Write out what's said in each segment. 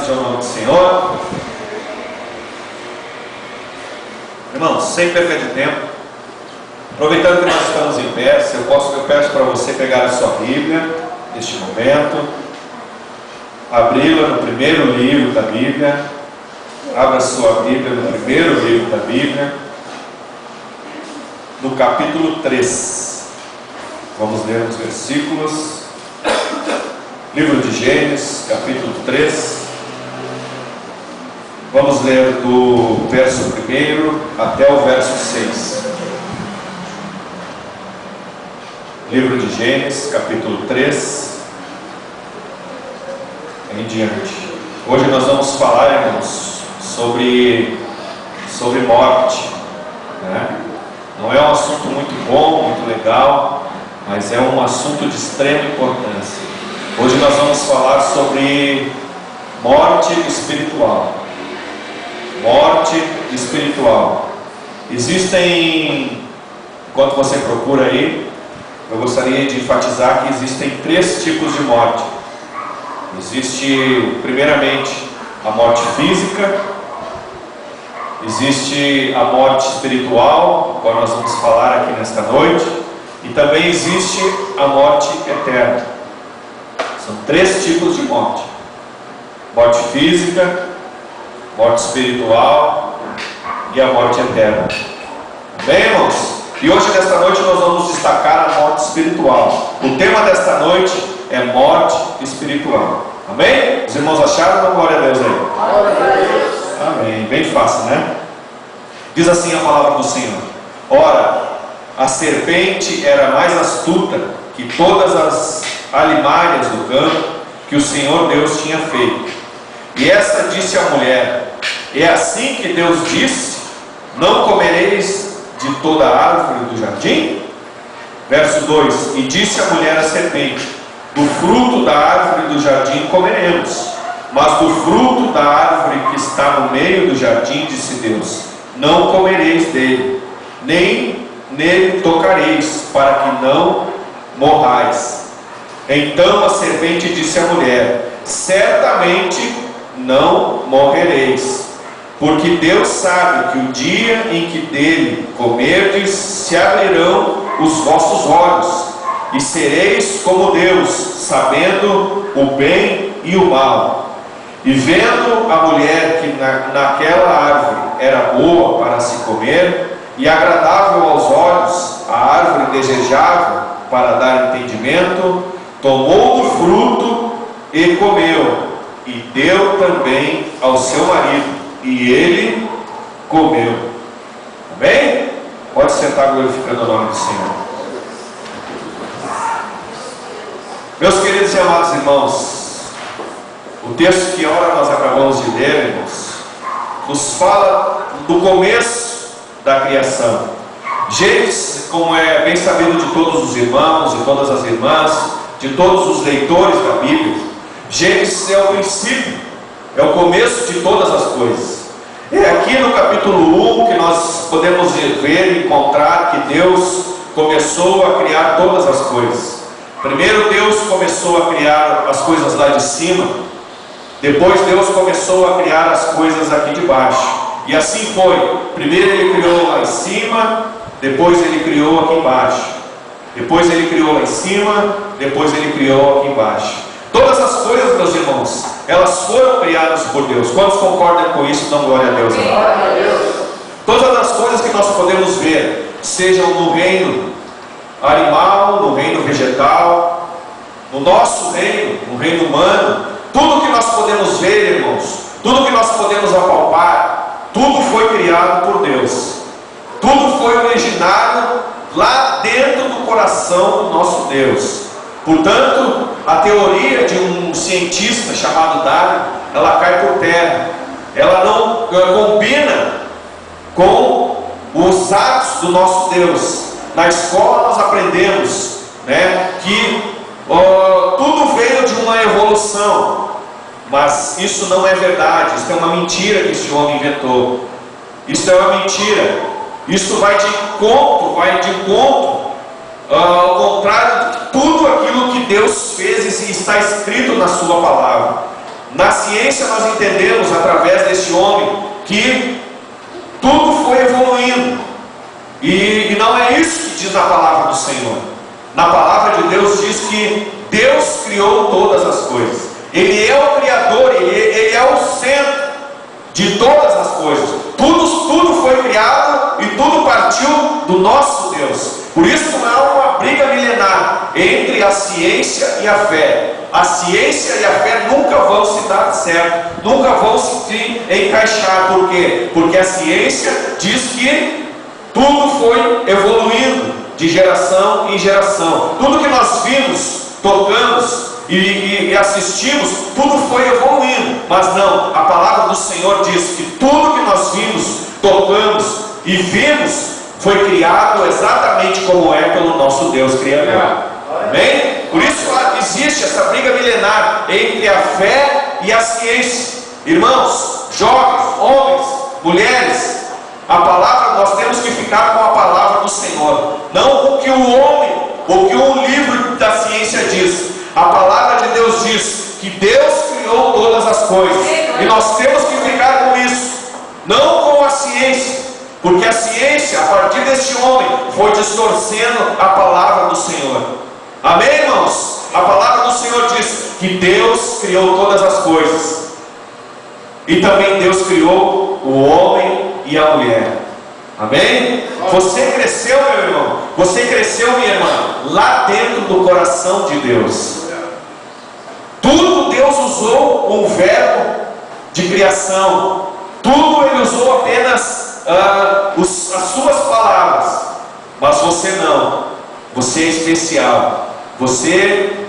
seja o nome do Senhor. Irmãos, sem perda de tempo, aproveitando que nós estamos em pé, eu peço para você pegar a sua Bíblia, neste momento, abri-la no primeiro livro da Bíblia. Abra a sua Bíblia no primeiro livro da Bíblia, no capítulo 3. Vamos ler os versículos. Livro de Gênesis, capítulo 3. Vamos ler do verso 1 até o verso 6. Livro de Gênesis, capítulo 3 em diante. Hoje nós vamos falar, irmãos, sobre morte, né? Não é um assunto muito bom, muito legal, mas é um assunto de extrema importância. Hoje nós vamos falar sobre morte espiritual. Morte espiritual. Existem, enquanto você procura aí, eu gostaria de enfatizar que existem 3 tipos de morte. Existe, primeiramente, a morte física. Existe a morte espiritual, qual nós vamos falar aqui nesta noite. E também existe a morte eterna. São 3 tipos de morte: morte física, morte espiritual e a morte eterna. Bem, irmãos? E hoje, nesta noite, nós vamos destacar a morte espiritual. O tema desta noite é morte espiritual. Amém? Os irmãos acharam? Não, glória a Deus aí. Glória a Deus. Amém. Bem fácil, né? Diz assim a palavra do Senhor: ora, a serpente era mais astuta que todas as alimárias do campo que o Senhor Deus tinha feito. E esta disse à mulher: é assim que Deus disse: não comereis de toda a árvore do jardim? Verso 2: e disse a mulher à serpente: do fruto da árvore do jardim comeremos, mas do fruto da árvore que está no meio do jardim, disse Deus, não comereis dele, nem nele tocareis, para que não morrais. Então a serpente disse à mulher: certamente não morrereis, porque Deus sabe que o dia em que dele comerdes, se abrirão os vossos olhos, e sereis como Deus, sabendo o bem e o mal. E vendo a mulher que naquela árvore era boa para se comer, e agradável aos olhos, a árvore desejável para dar entendimento, tomou do fruto e comeu, e deu também ao seu marido, e ele comeu. Amém? Pode sentar glorificando o nome do Senhor. Meus queridos e amados irmãos, o texto que ora nós acabamos de ler, irmãos, nos fala do começo da criação. Gênesis, como é bem sabido de todos os irmãos e todas as irmãs, de todos os leitores da Bíblia, Gênesis é o princípio, é o começo de todas as coisas. É aqui no capítulo 1 que nós podemos ver e encontrar que Deus começou a criar todas as coisas. Primeiro Deus começou a criar as coisas lá de cima, depois Deus começou a criar as coisas aqui de baixo. E assim foi. Primeiro Ele criou lá em cima, depois Ele criou aqui embaixo. Depois Ele criou lá em cima, depois Ele criou aqui embaixo. Todas as coisas, meus irmãos, elas foram criadas por Deus. Quantos concordam com isso? Dão glória a Deus. Glória a Deus. Todas as coisas que nós podemos ver, sejam no reino animal, no reino vegetal, no nosso reino, no reino humano, tudo que nós podemos ver, irmãos, tudo que nós podemos apalpar, tudo foi criado por Deus. Tudo foi originado lá dentro do coração do nosso Deus. Portanto, a teoria de um cientista chamado Darwin, ela cai por terra. Ela não combina com os atos do nosso Deus. Na escola nós aprendemos, né, que tudo veio de uma evolução, mas isso não é verdade. Isso é uma mentira que esse homem inventou. Isso é uma mentira. Isso vai de encontro, ao contrário de tudo aquilo que Deus fez e está escrito na sua palavra. Na ciência nós entendemos, através deste homem, que tudo foi evoluindo. E não é isso que diz na palavra do Senhor. Na palavra de Deus diz que Deus criou todas as coisas. Ele é o Criador, Ele é o centro de todas as coisas. Tudo foi criado e tudo partiu do nosso Deus. Por isso não há uma briga milenar entre a ciência e a fé. A ciência e a fé nunca vão se dar certo, nunca vão se encaixar. Por quê? Porque a ciência diz que tudo foi evoluindo de geração em geração. Tudo que nós vimos, tocamos e assistimos, tudo foi evoluindo. Mas não, a palavra do Senhor diz que tudo que nós vimos, tocamos e vimos foi criado exatamente como é pelo nosso Deus Criador. Amém? Por isso existe essa briga milenar entre a fé e a ciência. Irmãos, jovens, homens, mulheres, a palavra, nós temos que ficar com a palavra do Senhor, não o que o homem, ou que o livro da ciência diz. A palavra de Deus diz que Deus criou todas as coisas, e nós temos que ficar com isso, não com a ciência, porque a ciência, a partir deste homem, foi distorcendo a palavra do Senhor. Amém, irmãos? A palavra do Senhor diz que Deus criou todas as coisas, e também Deus criou o homem e a mulher. Amém? Você cresceu, meu irmão, você cresceu, minha irmã, lá dentro do coração de Deus. Tudo Deus usou um verbo de criação. Tudo Ele usou apenas as suas palavras. Mas você não. Você é especial.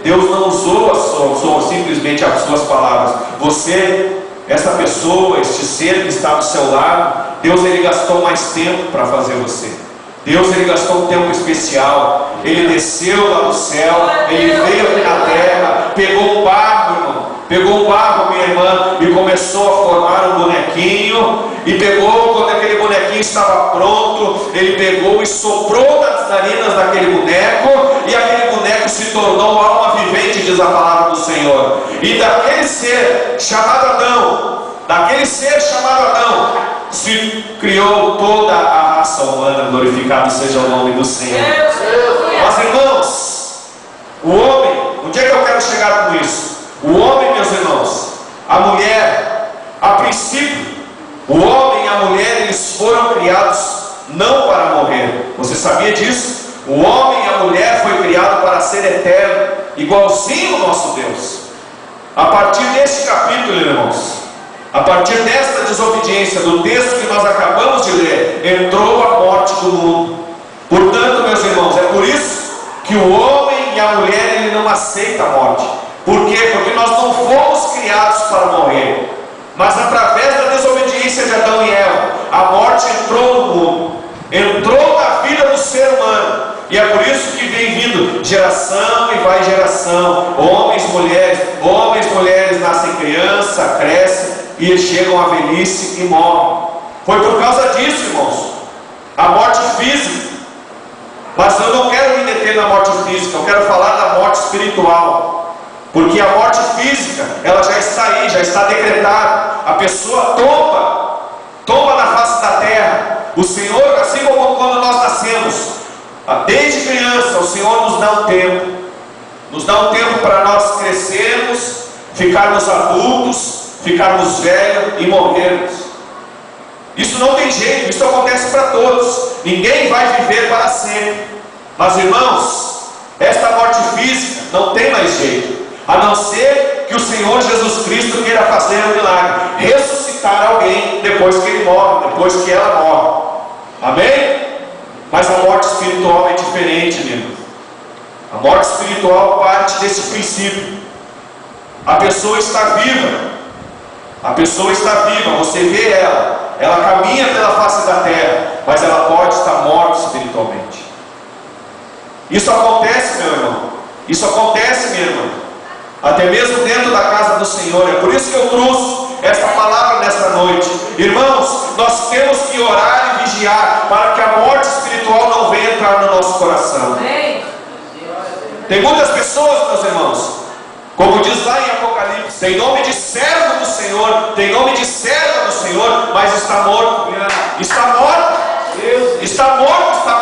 Deus não usou simplesmente as suas palavras. Essa pessoa, este ser que está do seu lado, Deus ele gastou mais tempo para fazer você. Deus ele gastou um tempo especial. Ele desceu lá do céu, ele veio aqui na terra, pegou um barro, irmão, pegou um barro, minha irmã, e começou a formar um bonequinho. E pegou, quando aquele bonequinho estava pronto, ele pegou e soprou nas narinas daquele boneco, e aquele boneco se tornou alma vivente, diz a palavra do Senhor. E daquele ser chamado Adão, se criou toda a raça humana. Glorificado seja o nome do Senhor. Mas irmãos, o homem, onde é que eu quero chegar com isso? O homem, meus irmãos, a mulher, a princípio, o homem e a mulher, eles foram criados não para morrer. Você sabia disso? O homem e a mulher foi criado para ser eterno, igualzinho ao nosso Deus. A partir deste capítulo, irmãos, a partir desta desobediência, do texto que nós acabamos de ler, entrou a morte do mundo. Portanto, meus irmãos, é por isso que o homem e a mulher, ele não aceita a morte. Por quê? Porque nós não fomos criados para morrer. Mas através da desobediência de Adão e Eva, a morte entrou no mundo, entrou na vida do ser humano. E é por isso que vem vindo geração e vai geração, homens, mulheres nascem criança, crescem e chegam à velhice e morrem. Foi por causa disso, irmãos, a morte física. Mas eu não quero me deter na morte física, eu quero falar da morte espiritual. Porque a morte física, ela já está aí, já está decretada. A pessoa tomba na face da terra. O Senhor, assim como quando nós nascemos, desde criança, o Senhor nos dá um tempo para nós crescermos, ficarmos adultos, ficarmos velhos e morrermos. Isso não tem jeito, isso acontece para todos. Ninguém vai viver para sempre. Mas irmãos, esta morte física não tem mais jeito, a não ser que o Senhor Jesus Cristo queira fazer um milagre, ressuscitar alguém depois que ele morre, depois que ela morre. Amém? Mas a morte espiritual é diferente, meu irmão. A morte espiritual parte desse princípio. A pessoa está viva. A pessoa está viva, você vê ela caminha pela face da terra, mas ela pode estar morta espiritualmente. Isso acontece, meu irmão. Isso acontece, minha irmã. Até mesmo dentro da casa do Senhor. É por isso que eu trouxe esta palavra nesta noite. Irmãos, nós temos que orar e vigiar para que a morte espiritual não venha entrar no nosso coração. Tem muitas pessoas, meus irmãos, como diz lá em Apocalipse, tem nome de servo do Senhor, tem nome de serva do Senhor, mas está morto. Está morto. Está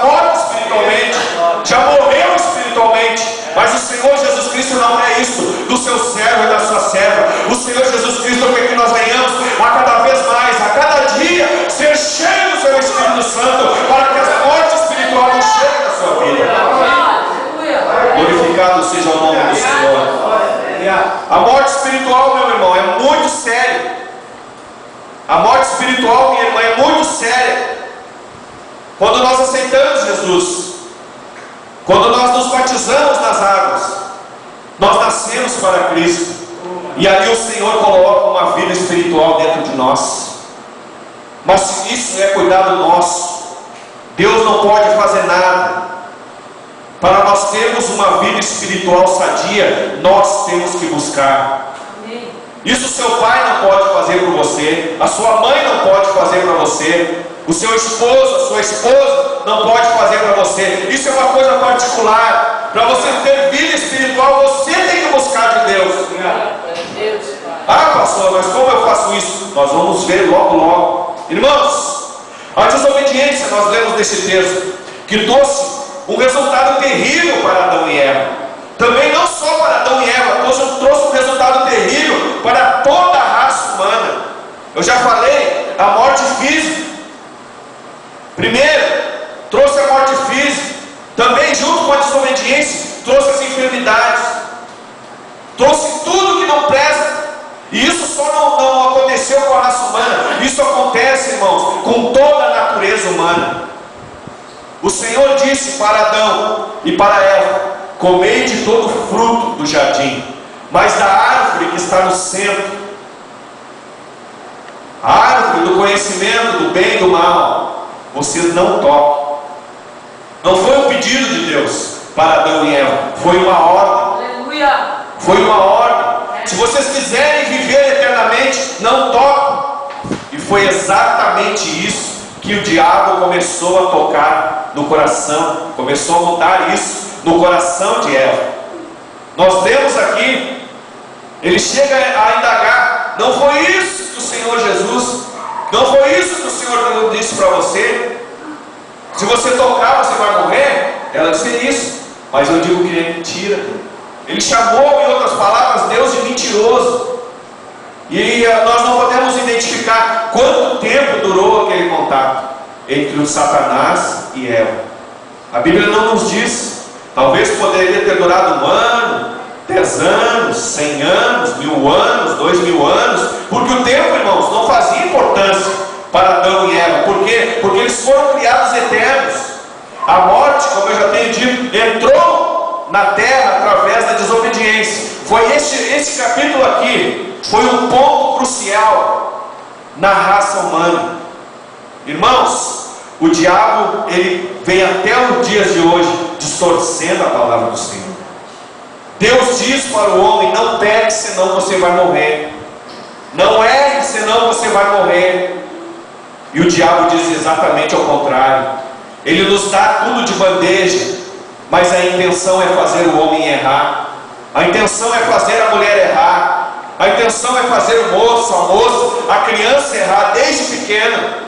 morto espiritualmente. Já morreu espiritualmente. Mas o Senhor Jesus Cristo não é isso do seu servo e da sua serva. O Senhor Jesus Cristo quer que nós venhamos a cada vez mais, a cada dia, ser cheio do seu Espírito Santo, para que essa morte espiritual não chegue na sua vida. Glorificado seja o nome do Senhor. A morte espiritual, meu irmão, é muito séria. A morte espiritual, minha irmã, é muito séria. Quando nós aceitamos Jesus, quando nós nos batizamos nas águas, nós nascemos para Cristo, e ali o Senhor coloca uma vida espiritual dentro de nós. Mas isso é cuidado nosso. Deus não pode fazer nada. Para nós termos uma vida espiritual sadia, nós temos que buscar. Isso seu pai não pode fazer por você, a sua mãe não pode fazer para você, o seu esposo, a sua esposa não pode fazer para você. Isso é uma coisa particular. Para você ter vida espiritual, você tem que buscar de Deus. Ah, pastor, mas como eu faço isso? Nós vamos ver logo, logo. Irmãos, a desobediência, nós lemos nesse texto, que trouxe um resultado terrível para Adão e Eva. Também não só para Adão e Eva, trouxe um resultado terrível para toda a raça humana. Eu já falei, a morte física. Primeiro, trouxe a morte física. Também, junto com a desobediência, trouxe as enfermidades. Trouxe tudo que não presta. E isso só não aconteceu com a raça humana. Isso acontece, irmãos, com toda a natureza humana. O Senhor disse para Adão e para Eva: comei de todo o fruto do jardim, mas da árvore que está no centro, a árvore do conhecimento do bem e do mal, vocês não toquem. Não foi um pedido de Deus para Adão e Eva, foi uma ordem. Aleluia. Foi uma ordem. Se vocês quiserem viver eternamente, não toquem. E foi exatamente isso que o diabo começou a tocar no coração, começou a mudar isso no coração de Eva. Nós vemos aqui, ele chega a indagar: não foi isso que o Senhor Jesus, não foi isso que o Senhor disse para você? Se você tocar, você vai morrer? Ela disse isso, mas eu digo que é mentira. Ele chamou, em outras palavras, Deus de mentiroso. E nós não podemos identificar quanto tempo durou aquele contato entre o Satanás e Eva. A Bíblia não nos diz. Talvez poderia ter durado 1 ano, 10 anos, 100 anos, 1000 anos, 2000 anos, porque o tempo, irmãos, não fazia importância para Adão e Eva. Por quê? Porque eles foram criados eternos. A morte, como eu já tenho dito, entrou na terra através da desobediência. Foi esse capítulo aqui, foi um ponto crucial na raça humana. Irmãos, o diabo, ele vem até os dias de hoje distorcendo a palavra do Senhor. Deus diz para o homem: não peque, senão você vai morrer. Não erre, senão você vai morrer. E o diabo diz exatamente ao contrário. Ele nos dá tudo de bandeja, mas a intenção é fazer o homem errar. A intenção é fazer a mulher errar. A intenção é fazer o moço, a moça, a criança errar desde pequeno.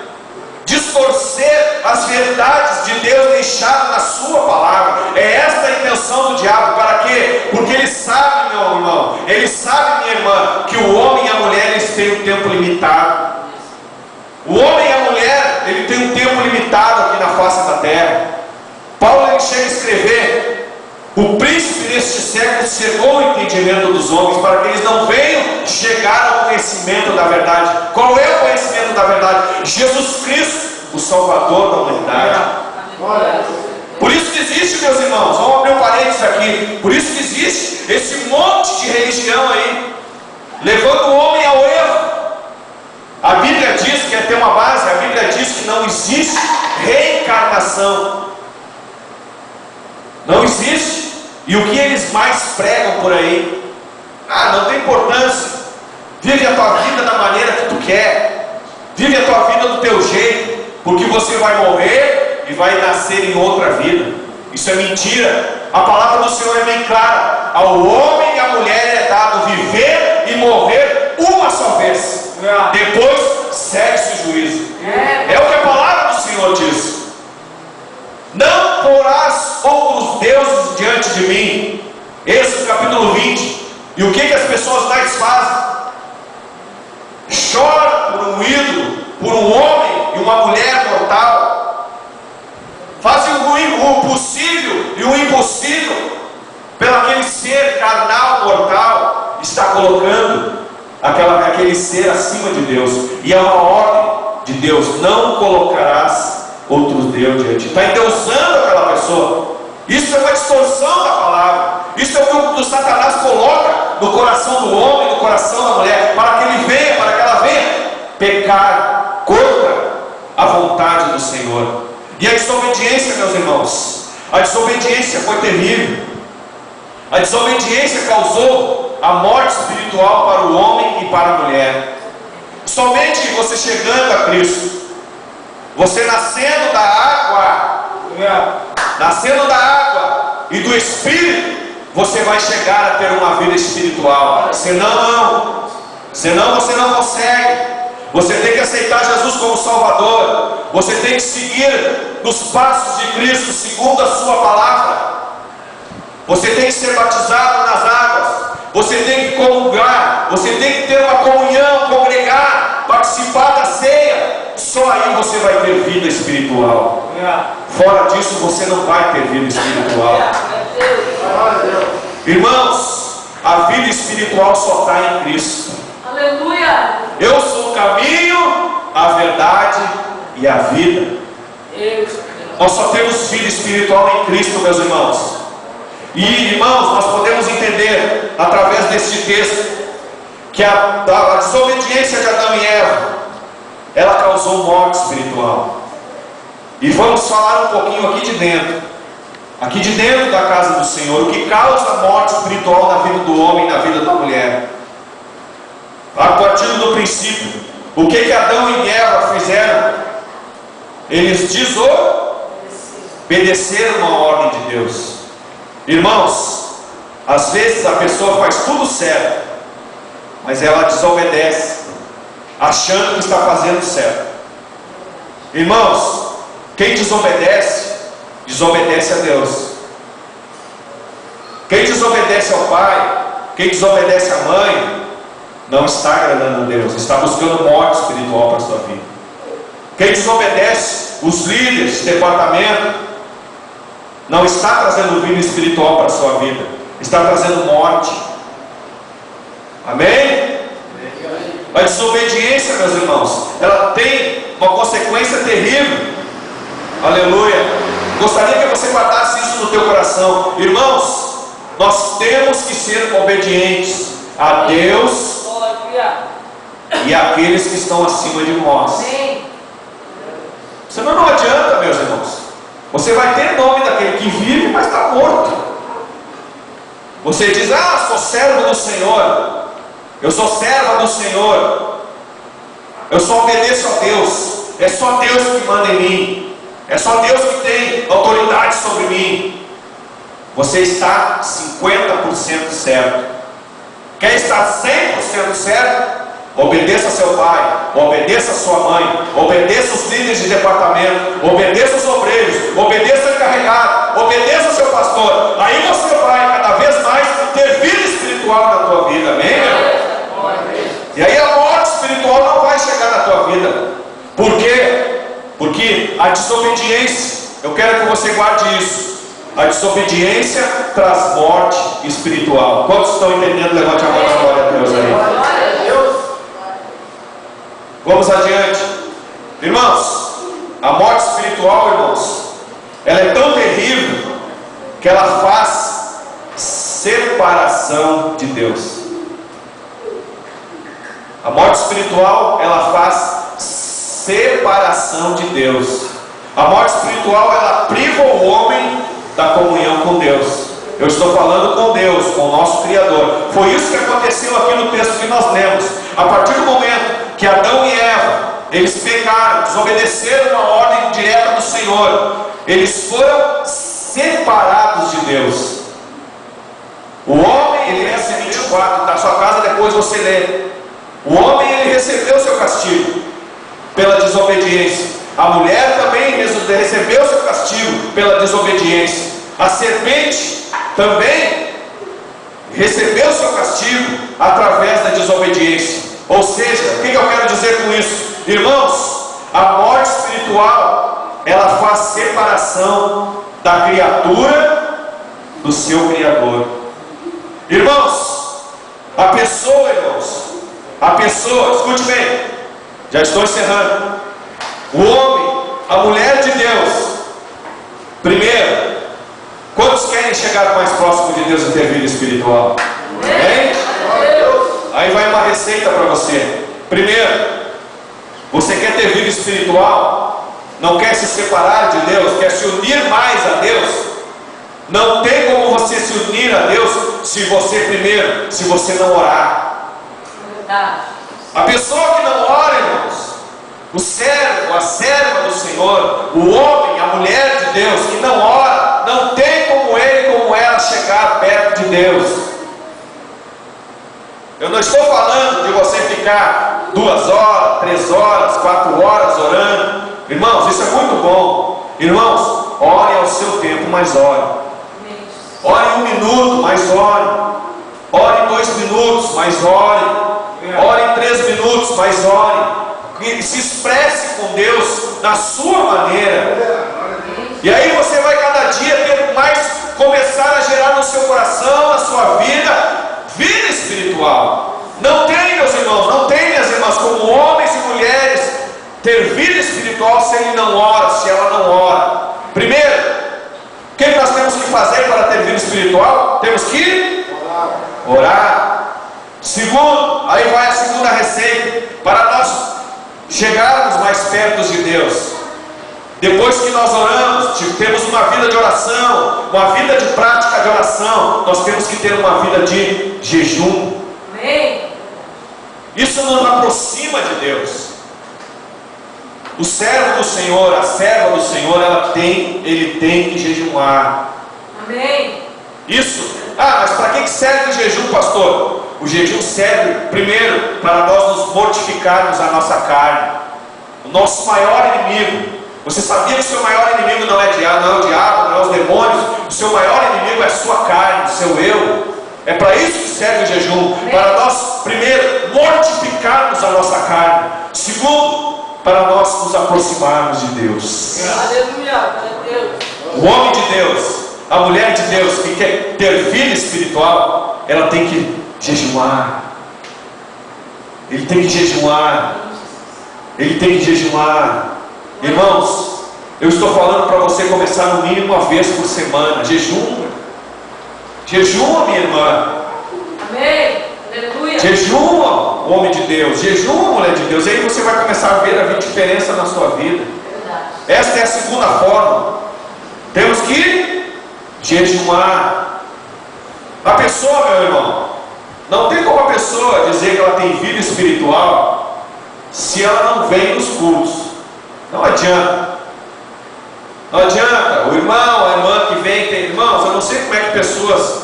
Distorcer as verdades de Deus deixadas na sua palavra. É esta a intenção do diabo. Para quê? Porque ele sabe, meu irmão, ele sabe, minha irmã, que o homem e a mulher, eles têm um tempo limitado. O homem e a mulher, ele tem um tempo limitado aqui na face da terra. Paulo, ele chega a escrever: o príncipe deste século cegou o entendimento dos homens, para que eles não venham chegar ao conhecimento da verdade. Qual é o conhecimento da verdade? Jesus Cristo, o Salvador da humanidade. Por isso que existe, meus irmãos, vamos abrir um parênteses aqui, por isso que existe esse monte de religião aí, levando o homem ao erro. A Bíblia diz que tem uma base, a Bíblia diz que não existe reencarnação. Não existe. E o que eles mais pregam por aí? Não tem importância. Vive a tua vida da maneira que tu quer. Vive a tua vida do teu jeito, porque você vai morrer e vai nascer em outra vida. Isso é mentira. A palavra do Senhor é bem clara: ao homem e à mulher é dado viver e morrer E o que as pessoas mais fazem? Choram por um ídolo, por um homem e uma mulher mortal. Fazem o possível e o impossível pelo aquele ser carnal, mortal. Está colocando aquele ser acima de Deus. E é uma ordem de Deus: não colocarás outros deuses diante de ti. Está endeusando aquela pessoa. Isso é uma distorção da palavra. Isso é o que o Satanás coloca no coração do homem, no coração da mulher, para que ela venha pecar contra a vontade do Senhor. E a desobediência, meus irmãos, a desobediência foi terrível. A desobediência causou a morte espiritual para o homem e para a mulher. Somente você chegando a Cristo, você nascendo da água e do Espírito, você vai chegar a ter uma vida espiritual. Senão você não consegue. Você tem que aceitar Jesus como Salvador. Você tem que seguir nos passos de Cristo segundo a sua palavra. Você tem que ser batizado nas águas. Você tem que comungar. Você tem que ter uma comunhão, congregar, participar da ceia. Só aí você vai ter vida espiritual. Fora disso você não vai ter vida espiritual. Irmãos, a vida espiritual só está em Cristo. Aleluia! Eu sou o caminho, a verdade e a vida. Nós só temos vida espiritual em Cristo, meus irmãos. E, irmãos, nós podemos entender através deste texto que a desobediência de Adão e Eva, ela causou morte espiritual. E vamos falar um pouquinho aqui de dentro da casa do Senhor, o que causa morte espiritual na vida do homem e na vida da mulher. A partir do princípio, o que Adão e Eva fizeram? Eles desobedeceram a ordem de Deus. Irmãos, às vezes a pessoa faz tudo certo, mas ela desobedece, achando que está fazendo certo. Irmãos, quem desobedece, desobedece a Deus. Quem desobedece ao pai, quem desobedece à mãe, não está agradando a Deus, está buscando morte espiritual para a sua vida. Quem desobedece os líderes de departamento, não está trazendo vida espiritual para a sua vida, está trazendo morte. Amém? A desobediência, meus irmãos, ela tem uma consequência terrível. Aleluia. Gostaria que você guardasse isso no teu coração. Irmãos, nós temos que ser obedientes a Deus e àqueles que estão acima de nós. Senão não adianta, meus irmãos. Você vai ter nome daquele que vive, mas está morto. Você diz: sou servo do Senhor, eu sou serva do Senhor, eu só obedeço a Deus, é só Deus que manda em mim, é só Deus que tem autoridade sobre mim. Você está 50% certo. Quer estar 100% certo? Obedeça a seu pai, obedeça a sua mãe, obedeça os líderes de departamento, obedeça os obreiros, obedeça o encarregado, obedeça o seu pastor. Aí você vai cada vez mais ter vida espiritual na tua vida. Amém, meu? E aí a morte espiritual não vai chegar na tua vida. Por quê? Porque a desobediência, eu quero que você guarde isso, a desobediência traz morte espiritual. Quantos estão entendendo? Levante a mão e glória a Deus aí. Vamos adiante. Irmãos, a morte espiritual, irmãos, ela é tão terrível que ela faz separação de Deus. A morte espiritual, ela faz separação de Deus. A morte espiritual, ela priva o homem da comunhão com Deus. Eu estou falando com Deus, com o nosso Criador. Foi isso que aconteceu aqui no texto que nós lemos. A partir do momento que Adão e Eva, eles pecaram, desobedeceram a ordem direta do Senhor, eles foram separados de Deus. O homem, ele recebeu 24, na sua casa depois você lê. O homem, ele recebeu seu castigo pela desobediência. A mulher também recebeu seu castigo pela desobediência. A serpente também recebeu o seu castigo através da desobediência. Ou seja, o que eu quero dizer com isso? Irmãos, a morte espiritual, ela faz separação da criatura do seu Criador. Irmãos, a pessoa, escute bem, já estou encerrando. O homem, a mulher de Deus, primeiro, quantos querem chegar mais próximo de Deus e ter vida espiritual? Hein? Aí vai uma receita para você. Primeiro, você quer ter vida espiritual? Não quer se separar de Deus? Quer se unir mais a Deus? Não tem como você se unir a Deus se você não orar. A pessoa que não ora, irmãos, o servo, a serva do Senhor, o homem, a mulher de Deus que não ora, não tem como ele, como ela chegar perto de Deus. Eu não estou falando de você ficar 2 horas, 3 horas, 4 horas orando. Irmãos, isso é muito bom. Irmãos, ore ao seu tempo, mas ore. Ore 1 minuto, mas ore. Ore 2 minutos, mas ore. Ore 3 minutos, mas ore. E se expresse com Deus na sua maneira. E aí você vai cada dia ter mais, começar a gerar no seu coração, na sua vida espiritual. Não tem, meus irmãos, não tem, minhas irmãs, como homens e mulheres, ter vida espiritual se ele não ora, se ela não ora. Primeiro, o que nós temos que fazer para ter vida espiritual? Temos que orar. Segundo, aí vai a segunda receita, para nós chegarmos mais perto de Deus. Depois que nós oramos, temos uma vida de oração, uma vida de prática de oração, nós temos que ter uma vida de jejum. Amém. Isso nos aproxima de Deus. O servo do Senhor, a serva do Senhor, ele tem que jejuar. Amém. Isso. Mas para que serve o jejum, pastor? O jejum serve, primeiro, para nós nos mortificarmos a nossa carne. O nosso maior inimigo. Você sabia que o seu maior inimigo não é o diabo, não é os demônios? O seu maior inimigo é a sua carne, o seu eu. É para isso que serve o jejum. Para nós, primeiro, mortificarmos a nossa carne. Segundo, para nós nos aproximarmos de Deus. Aleluia. O homem de Deus, a mulher de Deus que quer ter vida espiritual, ela tem que jejuar. Ele tem que jejuar. Ele tem que jejuar. Irmãos, eu estou falando para você começar no mínimo uma vez por semana. Jejum. Jejuma, minha irmã. Amém. Aleluia. Jejuma, homem de Deus. Jejuma, mulher de Deus. E aí você vai começar a ver a diferença na sua vida. Verdade. Esta é a segunda forma. Temos que jejumar. A pessoa, meu irmão, não tem como a pessoa dizer que ela tem vida espiritual se ela não vem nos cultos. Não adianta. Não adianta. O irmão, a irmã que vem, tem irmãos, eu não sei como é que pessoas,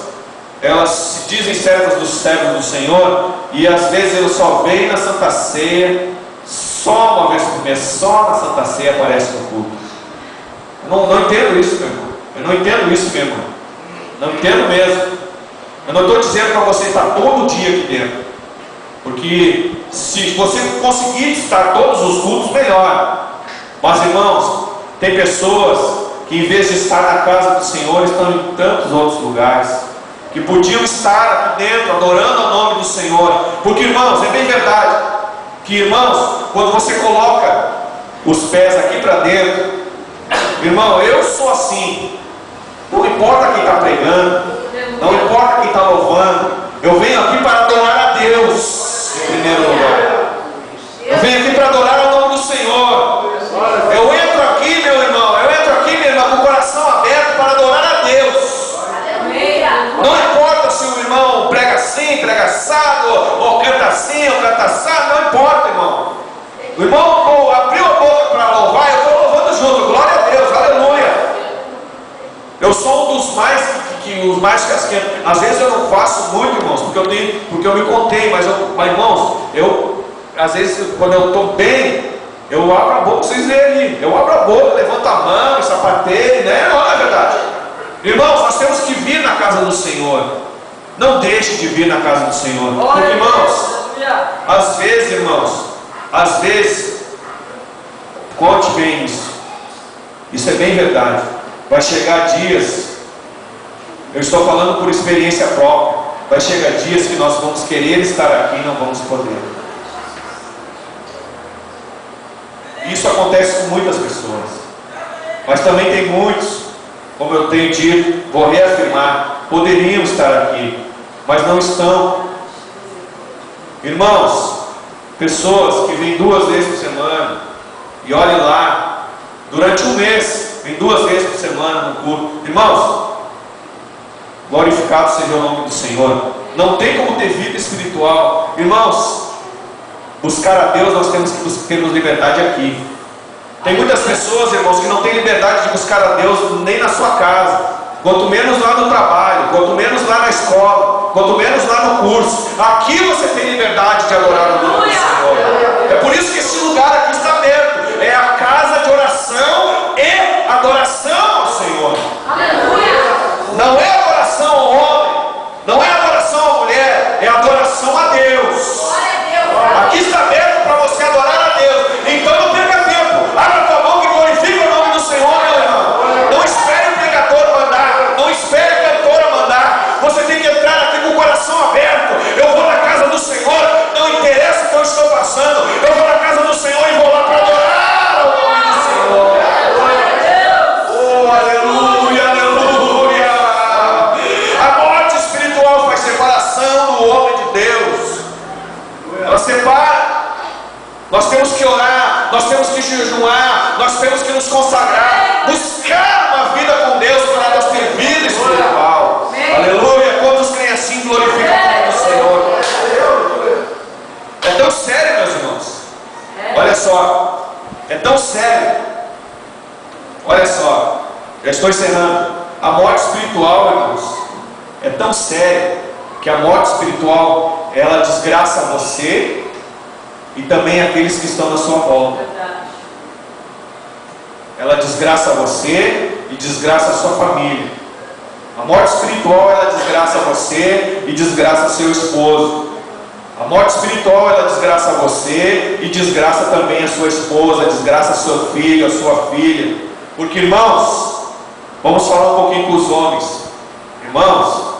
elas se dizem servos do Senhor, e às vezes eles só vêm na Santa Ceia, só uma vez por mês, só na Santa Ceia aparece no culto. Eu não entendo isso, meu irmão. Eu não entendo isso, meu irmão. Não entendo mesmo. Eu não estou dizendo para você estar todo dia aqui dentro. Porque se você conseguir estar todos os cultos, melhor. Mas, irmãos, tem pessoas que em vez de estar na casa do Senhor, estão em tantos outros lugares, que podiam estar aqui dentro, adorando o nome do Senhor. Porque, irmãos, é bem verdade, que, irmãos, quando você coloca os pés aqui para dentro, irmão, eu sou assim, não importa quem está pregando, não importa quem está louvando, eu venho aqui para adorar a Deus, em primeiro lugar. Eu venho aqui para adorar o nome do Senhor. Eu entro aqui, meu irmão, minha irmã, com o coração aberto para adorar a Deus. Não importa se o irmão prega assim, prega assado, ou canta assim, ou canta assado, não importa, irmão. O irmão abriu a boca para louvar, eu estou louvando junto, glória a Deus, aleluia. Eu sou um dos mais os mais casquentos. Às vezes eu não faço muito, irmãos, porque eu me contei, mas irmãos, às vezes quando eu estou bem, eu abro a boca, vocês veem ali, eu abro a boca, levanto a mão, sapateio, né? Não é verdade. Irmãos, nós temos que vir na casa do Senhor. Não deixe de vir na casa do Senhor. Porque, irmãos, às vezes, conte bem isso. Isso é bem verdade. Vai chegar dias, eu estou falando por experiência própria, vai chegar dias que nós vamos querer estar aqui e não vamos poder. Isso acontece com muitas pessoas. Mas também tem muitos, como eu tenho dito, vou reafirmar, poderiam estar aqui, mas não estão. Irmãos, pessoas que vêm 2 vezes por semana, e olhem lá, durante um mês, vem 2 vezes por semana no culto. Irmãos, glorificado seja o nome do Senhor. Não tem como ter vida espiritual. Irmãos, buscar a Deus, nós temos que termos liberdade aqui. Tem muitas pessoas, irmãos, que não têm liberdade de buscar a Deus nem na sua casa, quanto menos lá no trabalho, quanto menos lá na escola, quanto menos lá no curso. Aqui você tem liberdade de adorar o nome do Senhor. É por isso que esse lugar aqui está aberto. É a casa de oração e adoração ao Senhor. Não é adoração ao homem, não é adoração à mulher, é adoração a Deus. Aqui está aberto para você adorar a Deus. Então não perca tempo. Abra tua boca e glorifique o nome do Senhor, meu irmão. Não espere o pregador mandar, não espere a cantora mandar. Você tem que entrar aqui com o coração aberto. Eu vou na casa do Senhor, não interessa o que eu estou passando. Eu vou na casa do Senhor e vou lá para adorar o nome do Senhor. Oh, aleluia, aleluia. A morte espiritual faz separação do homem de Deus. Ela separa. Nós temos que orar, nós temos que jejuar, nós temos que nos consagrar, buscar uma vida com Deus para nós ter vida espiritual. Aleluia. Quantos creem assim, glorificam o nome do Senhor. É tão sério, meus irmãos. Olha só, é tão sério. Olha só, já estou encerrando. A morte espiritual, irmãos, é tão séria que a morte espiritual, ela desgraça você e também aqueles que estão na sua volta. Ela desgraça você e desgraça a sua família. A morte espiritual, ela desgraça você e desgraça seu esposo. A morte espiritual, ela desgraça você e desgraça também a sua esposa, desgraça seu filho, a sua filha. Porque, irmãos, vamos falar um pouquinho com os homens. Irmãos,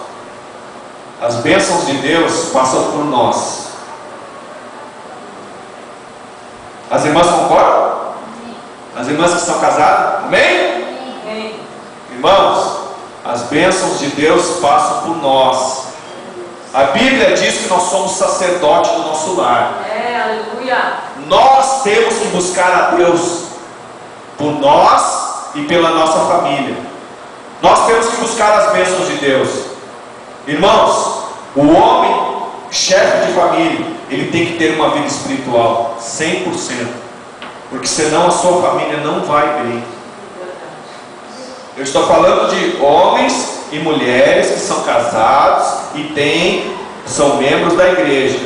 as bênçãos de Deus passam por nós. As irmãs concordam? As irmãs que são casadas? Amém? Amém. Irmãos, as bênçãos de Deus passam por nós. A Bíblia diz que nós somos sacerdotes do nosso lar. Aleluia. Nós temos que buscar a Deus por nós e pela nossa família. Nós temos que buscar as bênçãos de Deus. Irmãos, o homem, chefe de família, ele tem que ter uma vida espiritual 100%, porque senão a sua família não vai bem. Eu estou falando de homens e mulheres que são casados e são membros da igreja.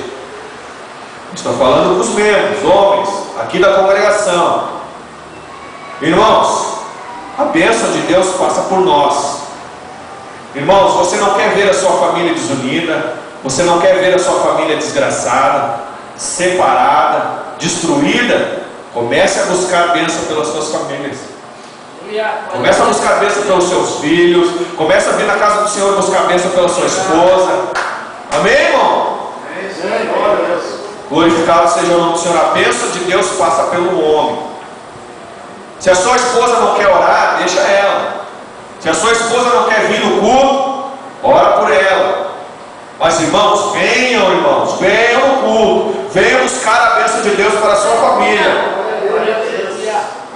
Estou falando dos membros, homens, aqui da congregação. Irmãos, a bênção de Deus passa por nós. Irmãos, você não quer ver a sua família desunida, você não quer ver a sua família desgraçada, separada, destruída? Comece a buscar a bênção pelas suas famílias. Comece a buscar a bênção pelos seus filhos. Comece a vir na casa do Senhor buscar a bênção pela sua esposa. Amém, irmão? Glorificado seja o nome do Senhor. A bênção de Deus passa pelo homem. Se a sua esposa não quer orar, deixa ela. Se a sua esposa não quer vir no culto, ora por ela. Mas irmãos, venham no culto, venham buscar a bênção de Deus para a sua família.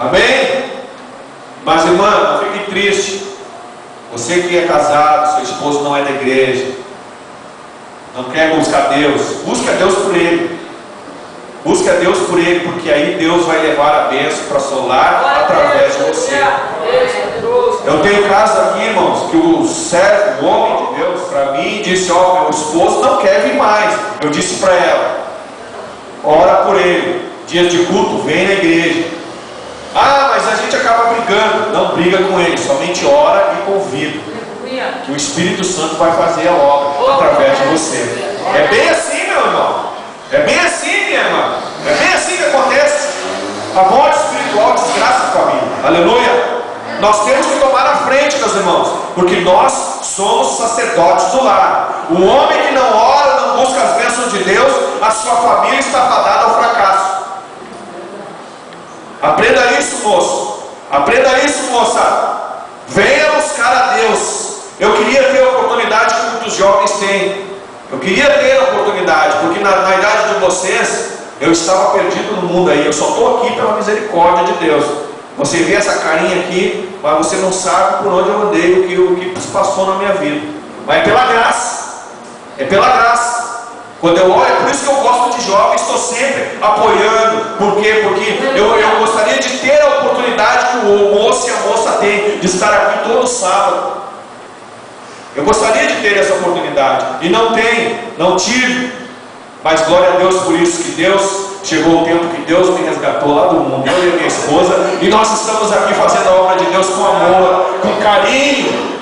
Amém? Mas irmã, não fique triste. Você que é casado, seu esposo não é da igreja, não quer buscar Deus, busque a Deus por ele. Busque a Deus por ele, porque aí Deus vai levar a bênção para o seu lar através de você. Eu tenho casos aqui, irmãos, que o servo, o homem de Deus, para mim, disse: ó, meu esposo não quer vir mais. Eu disse para ela: ora por ele, dia de culto, vem na igreja. Ah, mas a gente acaba brigando. Não briga com ele, somente ora e convida. que o Espírito Santo vai fazer a obra através de você. É bem assim, meu irmão. É bem assim, minha irmã. É bem assim que acontece. A morte espiritual desgraça a família. Aleluia. Nós temos que tomar a frente, meus irmãos, porque nós somos sacerdotes do lar. O homem que não ora, não busca as bênçãos de Deus, a sua família está fadada ao fracasso. Aprenda isso, moço. Aprenda isso, moça. Venha buscar a Deus. Eu queria ter a oportunidade que muitos jovens têm. Eu queria ter a oportunidade, porque na idade de vocês, eu estava perdido no mundo aí. Eu só estou aqui pela misericórdia de Deus. Você vê essa carinha aqui, mas você não sabe por onde eu andei, o que se passou na minha vida. Mas é pela graça. É pela graça. Quando eu olho, por isso que eu gosto de jovens, estou sempre apoiando. Por quê? Porque eu gostaria de ter a oportunidade que o moço e a moça têm, de estar aqui todo sábado. Eu gostaria de ter essa oportunidade, e não tenho, não tive. Mas glória a Deus por isso, que Deus, chegou o tempo que Deus me resgatou lá do mundo, eu e a minha esposa, e nós estamos aqui fazendo a obra de Deus com amor, com carinho.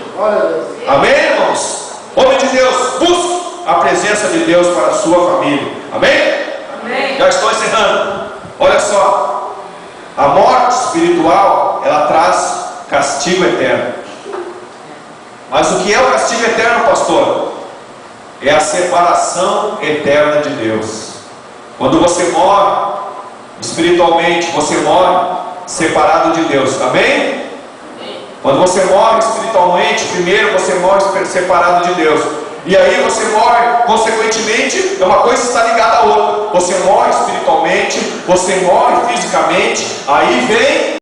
Amém, irmãos? Homem de Deus, busque a presença de Deus para a sua família. Amém? Amém. Já estou encerrando. Olha só, a morte espiritual, ela traz castigo eterno. Mas o que é o castigo eterno, pastor? É a separação eterna de Deus. Quando você morre espiritualmente, você morre separado de Deus. Amém? Quando você morre espiritualmente, primeiro você morre separado de Deus. E aí você morre, consequentemente, uma coisa está ligada à outra. Você morre espiritualmente, você morre fisicamente, aí vem